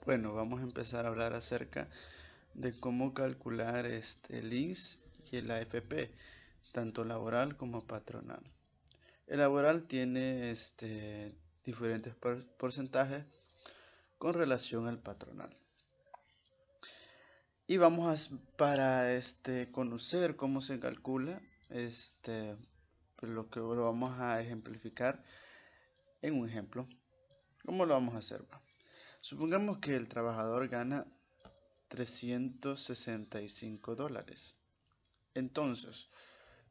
Bueno, vamos a empezar a hablar acerca de cómo calcular el IS y el AFP, tanto laboral como patronal. El laboral tiene diferentes porcentajes con relación al patronal. Y vamos para conocer cómo se calcula, pues lo vamos a ejemplificar en un ejemplo. ¿Cómo lo vamos a hacer? Supongamos que el trabajador gana $365. Entonces,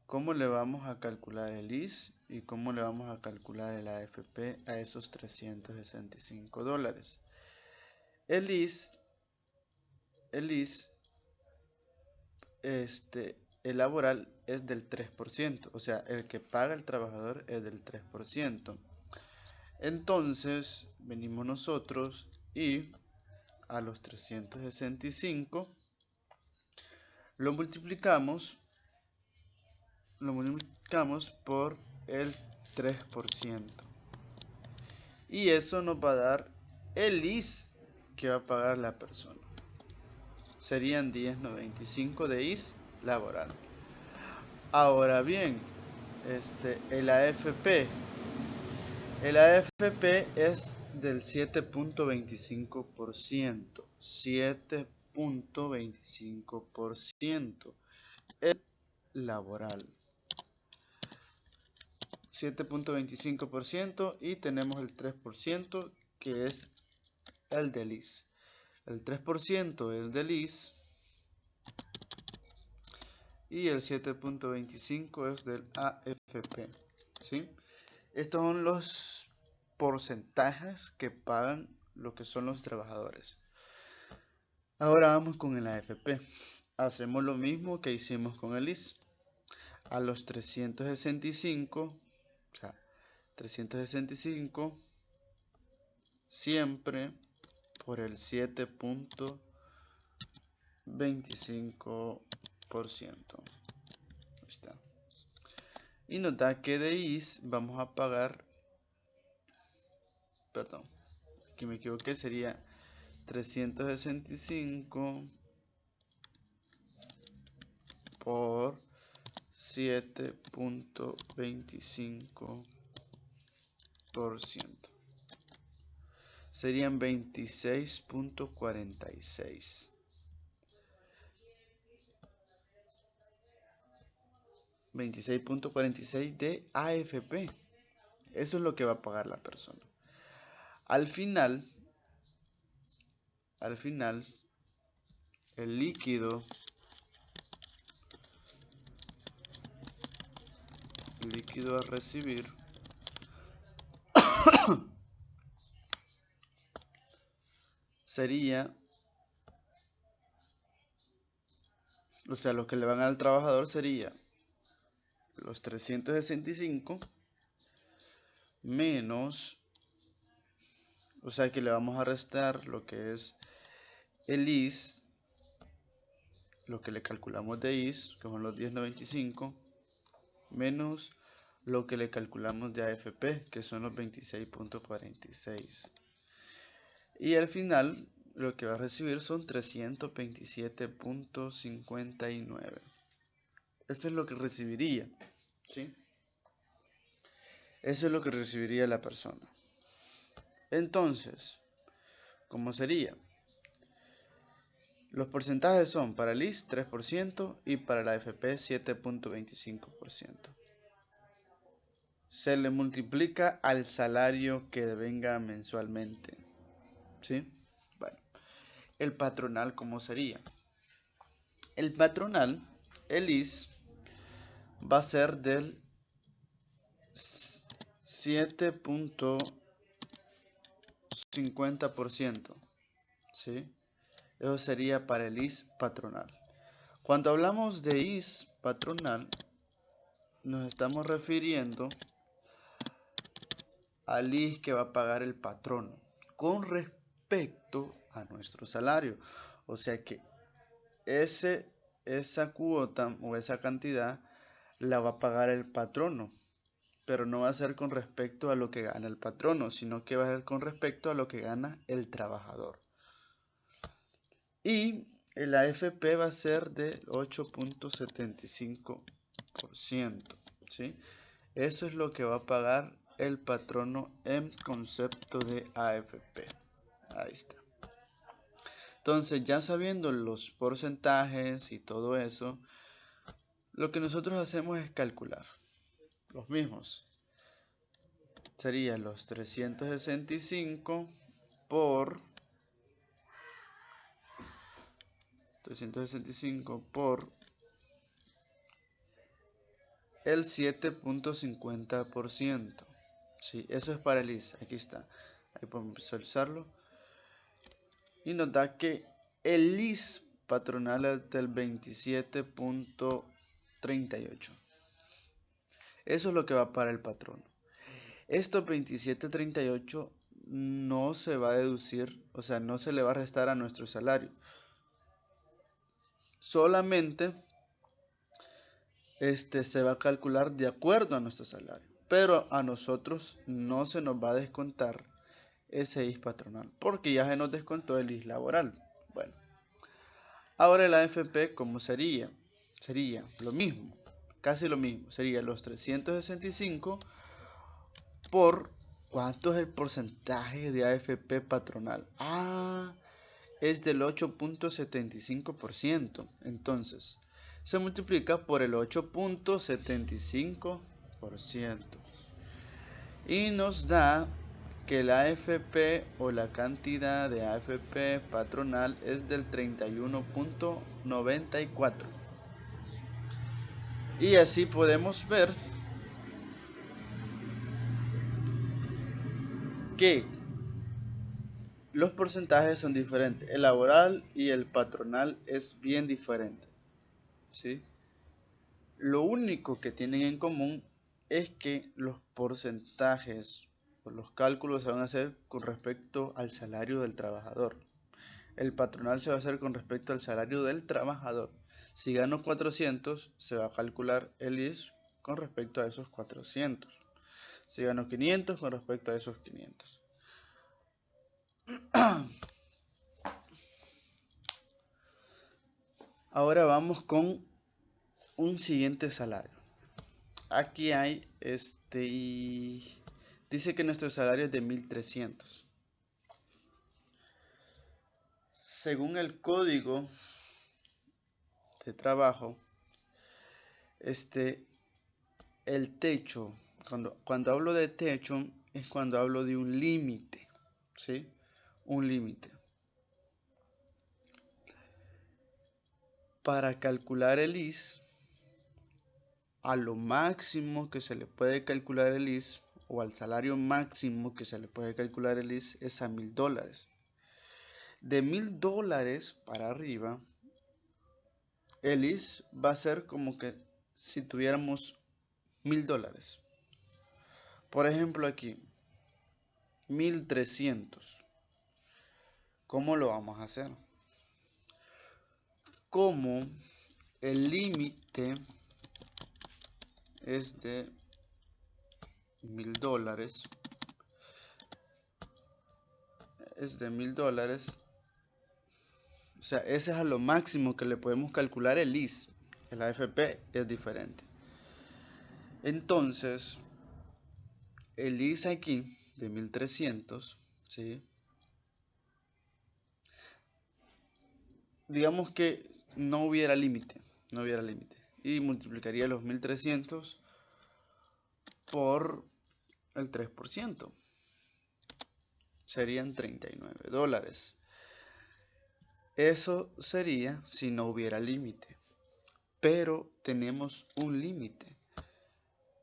¿cómo le vamos a calcular el IS y cómo le vamos a calcular el AFP a esos $365? El IS, el laboral es del 3%, o sea, el que paga el trabajador es del 3%. Entonces, venimos nosotros y a los 365 lo multiplicamos por el 3%. Y eso nos va a dar el IS que va a pagar la persona. Serían 10.95 de IS laboral. Ahora bien, el AFP. El AFP es del 7.25%. 7.25%. El laboral. 7.25% y tenemos el 3% que es el del IS. El 3% es del IS y el 7.25 es del AFP. ¿Sí? Estos son los porcentajes que pagan lo que son los trabajadores. Ahora vamos con el AFP. Hacemos lo mismo que hicimos con el IS. A los 365, o sea, 365 siempre por el 7.25%. Está. Y nos da que de IS vamos a pagar, perdón, aquí me equivoqué, sería 365 por 7.25%. Serían 26.46. 26.46 de AFP. Eso es lo que va a pagar la persona. Al final, el líquido a recibir sería, o sea, lo que le van al trabajador sería los 365 menos, o sea que le vamos a restar lo que es el IS, lo que le calculamos de IS, que son los 10.95, menos lo que le calculamos de AFP, que son los 26.46. Y al final lo que va a recibir son 327.59. Eso es lo que recibiría, ¿sí? Eso es lo que recibiría la persona. Entonces, ¿cómo sería? Los porcentajes son para el IS 3% y para la AFP 7.25%. Se le multiplica al salario que venga mensualmente, ¿sí? Bueno, el patronal, ¿cómo sería? El patronal, el IS, va a ser del 7.50%, ¿sí? Eso sería para el IS patronal. Cuando hablamos de IS patronal, nos estamos refiriendo al IS que va a pagar el patrono con respecto a nuestro salario. O sea que esa cuota o esa cantidad la va a pagar el patrono, pero no va a ser con respecto a lo que gana el patrono, sino que va a ser con respecto a lo que gana el trabajador. Y el AFP va a ser del 8.75%, ¿sí? Eso es lo que va a pagar el patrono en concepto de AFP. Ahí está. Entonces, ya sabiendo los porcentajes y todo eso, lo que nosotros hacemos es calcular los mismos. Serían los 365 por el 7.50%. Sí, eso es para el IS. Aquí está. Ahí podemos visualizarlo. Y nos da que el IS patronal es del 27.38. Eso es lo que va para el patrono. Estos 27.38 no se va a deducir, o sea, no se le va a restar a nuestro salario. Solamente se va a calcular de acuerdo a nuestro salario. Pero a nosotros no se nos va a descontar ese IS patronal, porque ya se nos descontó el IS laboral. Bueno, ahora el AFP, ¿cómo sería? Sería lo mismo, casi lo mismo. Sería los 365 por, ¿cuánto es el porcentaje de AFP patronal? Es del 8.75%. Entonces, se multiplica por el 8.75% y nos da que la AFP o la cantidad de AFP patronal es del 31.94. Y así podemos ver que los porcentajes son diferentes. El laboral y el patronal es bien diferente, ¿sí? Lo único que tienen en común es que los porcentajes o los cálculos se van a hacer con respecto al salario del trabajador. El patronal se va a hacer con respecto al salario del trabajador. Si gano 400, se va a calcular el IS con respecto a esos 400. Si gano 500, con respecto a esos 500. Ahora vamos con un siguiente salario. Aquí hay dice que nuestro salario es de 1.300. Según el código de trabajo, el techo, cuando hablo de techo es cuando hablo de un límite, ¿sí? Un límite. Para calcular el IS, a lo máximo que se le puede calcular el IS, o al salario máximo que se le puede calcular el IS, es a $1,000. De $1,000 para arriba, el IS va a ser como que si tuviéramos $1,000. Por ejemplo aquí, 1.300. ¿Cómo lo vamos a hacer? Como el límite es de $1,000, o sea, ese es a lo máximo que le podemos calcular el IS. El AFP es diferente. Entonces, el IS aquí de 1.300, ¿sí? Digamos que no hubiera límite, y multiplicaría los 1.300 por el 3%. Serían $39. Eso sería si no hubiera límite, pero tenemos un límite.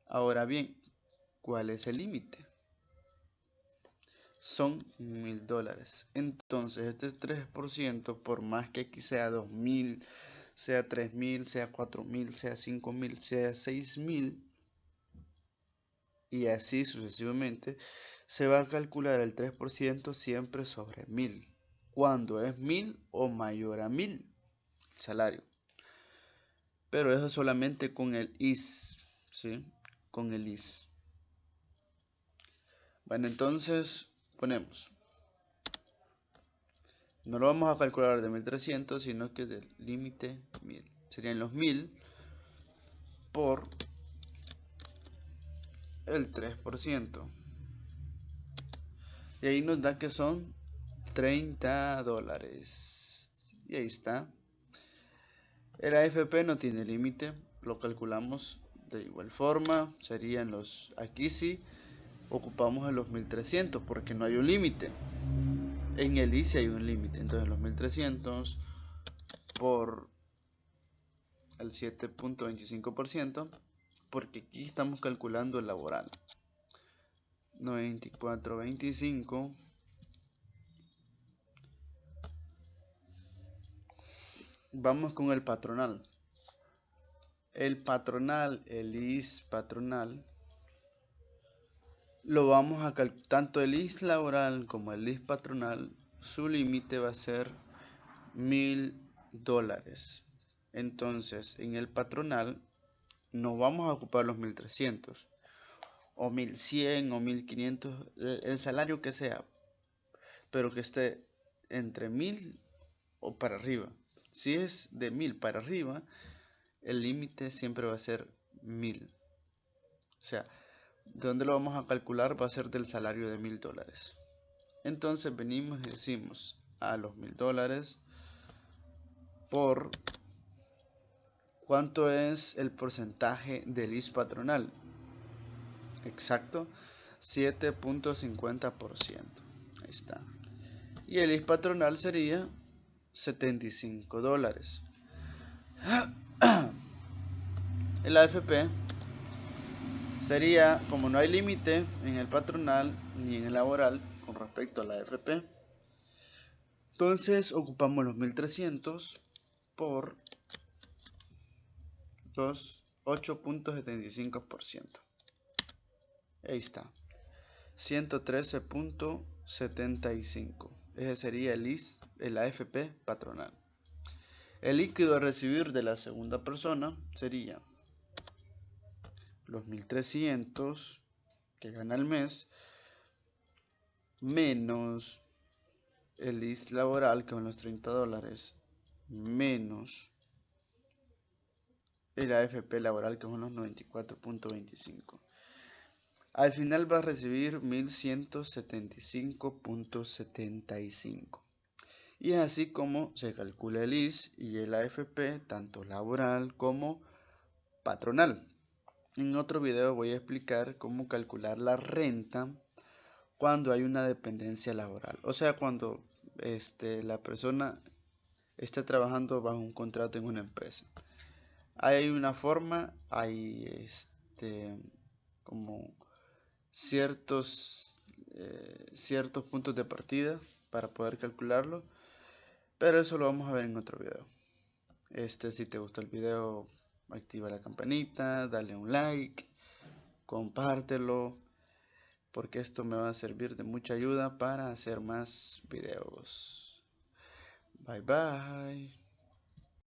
Ahora bien, ¿cuál es el límite? Son $1,000. Entonces este 3%, por más que aquí sea 2,000, sea 3,000, sea 4,000, sea 5,000, sea 6,000, y así sucesivamente, se va a calcular el 3% siempre sobre 1,000, cuando es 1,000 o mayor a 1,000 salario. Pero eso solamente con el IS, ¿sí? Con el IS. Bueno, entonces ponemos No lo vamos a calcular de 1300, sino que del límite 1000. Serían los 1000 por el 3%. Y ahí nos da que son $30. Y ahí está. El AFP no tiene límite, lo calculamos de igual forma. Serían los, aquí sí, ocupamos en los 1300 porque no hay un límite. En el I sí hay un límite, entonces los 1300 por el 7.25%, porque aquí estamos calculando el laboral. 94.25. Vamos con el patronal. El patronal, el IS patronal, lo vamos a calcular, tanto el IS laboral como el IS patronal, su límite va a ser $1000. Entonces, en el patronal no vamos a ocupar los 1300 o 1100 o 1500, el salario que sea, pero que esté entre 1000 o para arriba. Si es de 1000 para arriba, el límite siempre va a ser 1000. O sea, ¿de dónde lo vamos a calcular? Va a ser del salario de $1000. Entonces venimos y decimos a los $1000 por ¿cuánto es el porcentaje del IS patronal? Exacto, 7.50%. Ahí está. Y el IS patronal sería $75. El AFP sería, como no hay límite en el patronal ni en el laboral con respecto a la AFP, entonces ocupamos los 1300 por los 8.75%. Ahí está. 113.75. Ese sería el IS, el AFP patronal. El líquido a recibir de la segunda persona sería los 1300 que gana al mes menos el IS laboral, que son los $30, menos el AFP laboral, que son los 94.25. Al final va a recibir 1175.75. Y es así como se calcula el IS y el AFP, tanto laboral como patronal. En otro video voy a explicar cómo calcular la renta cuando hay una dependencia laboral. O sea, cuando la persona está trabajando bajo un contrato en una empresa. Hay una forma, hay como ciertos puntos de partida para poder calcularlo, pero eso lo vamos a ver en otro video. Si te gustó el video, activa la campanita, dale un like, compártelo, porque esto me va a servir de mucha ayuda para hacer más videos. Bye bye.